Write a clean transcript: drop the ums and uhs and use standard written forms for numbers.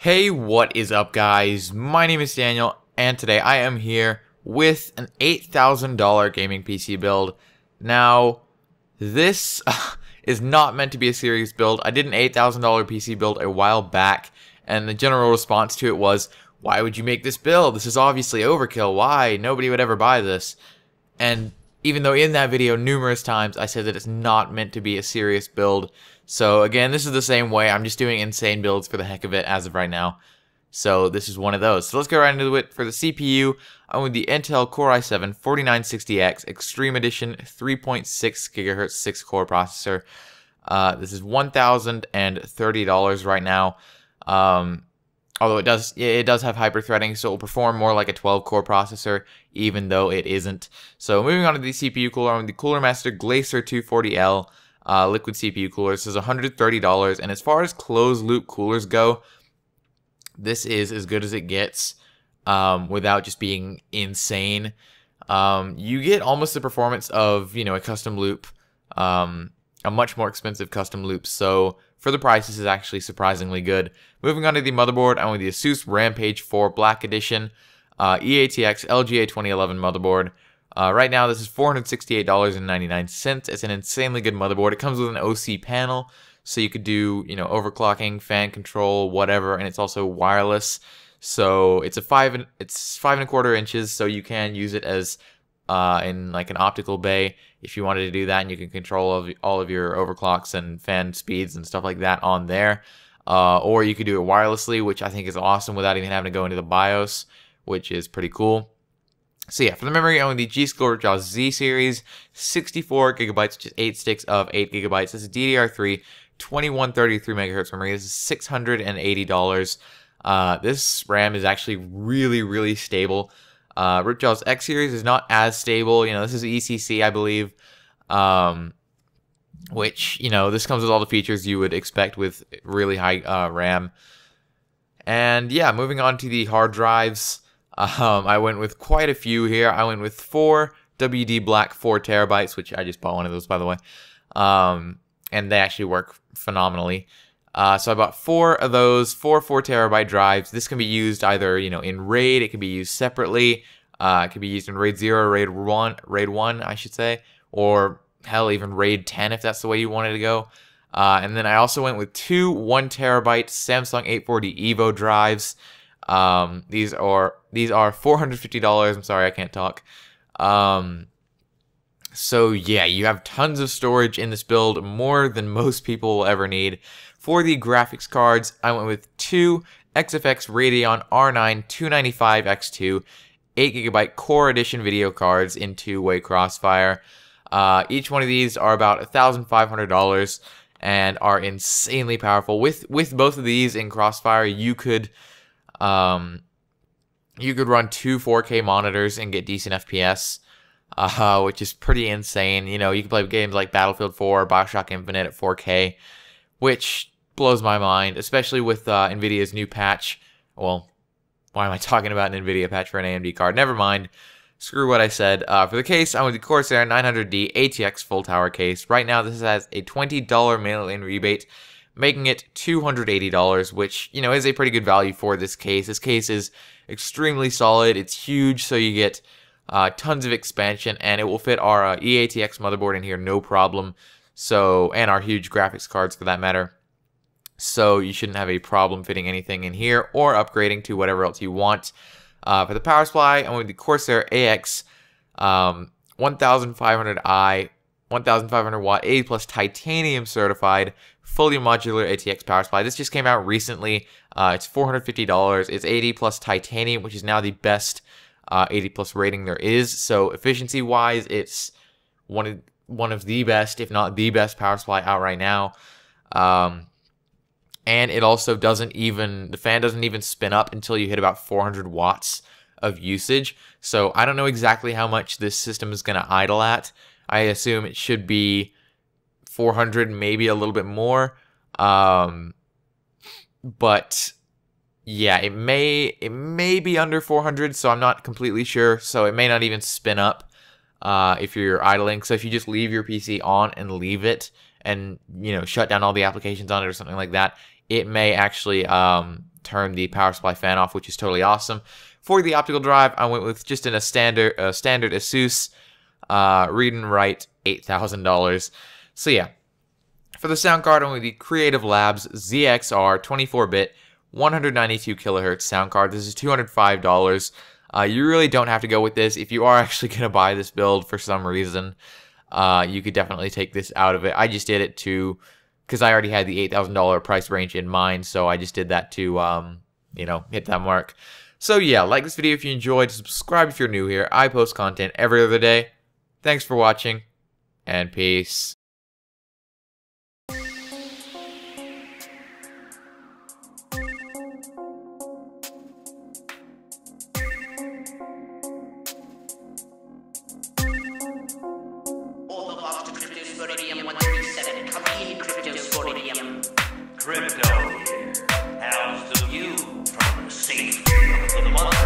Hey, what is up, guys? My name is Daniel, and today I am here with an $8,000 gaming PC build. Now, this is not meant to be a serious build. I did an $8,000 PC build a while back, and the general response to it was, why would you make this build? This is obviously overkill. Why? Nobody would ever buy this. And even though in that video numerous times I said that it's not meant to be a serious build. So again, this is the same way. I'm just doing insane builds for the heck of it as of right now. So this is one of those. So let's go right into it. For the CPU, I'm with the Intel Core i7-4960X Extreme Edition 3.6 GHz 6-core processor. This is $1,030 right now. Although it does have hyper-threading, so it will perform more like a 12-core processor, even though it isn't. So moving on to the CPU cooler, I'm with the Cooler Master Glacier 240L liquid CPU cooler. This is $130, and as far as closed-loop coolers go, this is as good as it gets without just being insane. You get almost the performance of, a custom loop, a much more expensive custom loop. So for the price, this is actually surprisingly good. Moving on to the motherboard, I'm with the Asus Rampage 4 Black Edition EATX LGA 2011 motherboard. Right now, this is $468.99. It's an insanely good motherboard. It comes with an OC panel, so you could do, overclocking, fan control, whatever, and it's also wireless. So it's 5¼ inches, so you can use it as in like an optical bay if you wanted to do that, and you can control all of your overclocks and fan speeds and stuff like that on there. Or you could do it wirelessly, which I think is awesome without even having to go into the BIOS, which is pretty cool. So yeah, for the memory, I'm with the G-Skill Ripjaw Z series, 64 gigabytes, just 8 sticks of 8 gigabytes. This is DDR3, 2133 megahertz memory. This is $680. This RAM is actually really, really stable. Ripjaw's X series is not as stable. This is ECC, I believe. Which, this comes with all the features you would expect with really high RAM. And yeah, moving on to the hard drives. I went with quite a few here. I went with 4 WD Black 4 terabytes, which I just bought one of those, by the way. And they actually work phenomenally. So I bought 4 of those, 4 4-terabyte drives. This can be used either, in RAID. It can be used separately. It can be used in RAID 0, RAID 1, I should say, or hell, even RAID 10 if that's the way you wanted to go. And then I also went with 2 1-terabyte Samsung 840 EVO drives. These are $450. I'm sorry, I can't talk. So yeah, you have tons of storage in this build, more than most people will ever need. For the graphics cards, I went with 2 XFX Radeon R9 295X2 8GB Core Edition video cards in 2-way Crossfire. Each one of these are about $1,500 and are insanely powerful. With both of these in Crossfire, you could run 2 4K monitors and get decent FPS, which is pretty insane. You can play games like Battlefield 4 or BioShock Infinite at 4K, which blows my mind, especially with NVIDIA's new patch. Well, why am I talking about an NVIDIA patch for an AMD card? Never mind. Screw what I said. For the case, I'm with the Corsair 900D ATX full tower case. Right now, this has a $20 mail-in rebate, making it $280, which, is a pretty good value for this case. This case is extremely solid. It's huge, so you get tons of expansion, and it will fit our EATX motherboard in here, no problem. So, and our huge graphics cards for that matter. So you shouldn't have a problem fitting anything in here or upgrading to whatever else you want. For the power supply, I'm with the Corsair AX 1500i, 1500 watt, 80 plus titanium certified, fully modular ATX power supply. This just came out recently. It's $450. It's 80 plus titanium, which is now the best 80 plus rating there is. So efficiency wise, it's one of the best, if not the best power supply out right now. And it also the fan doesn't even spin up until you hit about 400 watts of usage. So I don't know exactly how much this system is going to idle at. I assume it should be 400, maybe a little bit more. But yeah, it may be under 400, so I'm not completely sure. So it may not even spin up if you're idling. So if you just leave your PC on and leave it and, shut down all the applications on it or something like that, it may actually turn the power supply fan off, which is totally awesome. For the optical drive, I went with just in a standard ASUS read and write $8,000. So yeah, for the sound card, I'm with the Creative Labs ZXR 24-bit 192 kilohertz sound card. This is $205. You really don't have to go with this. If you are actually going to buy this build for some reason, you could definitely take this out of it. I just did it because I already had the $8,000 price range in mind, so I just did that to, hit that mark. So yeah, like this video if you enjoyed, subscribe if you're new here. I post content every other day. Thanks for watching, and peace. Crypto here. How's the view from the safe of the month?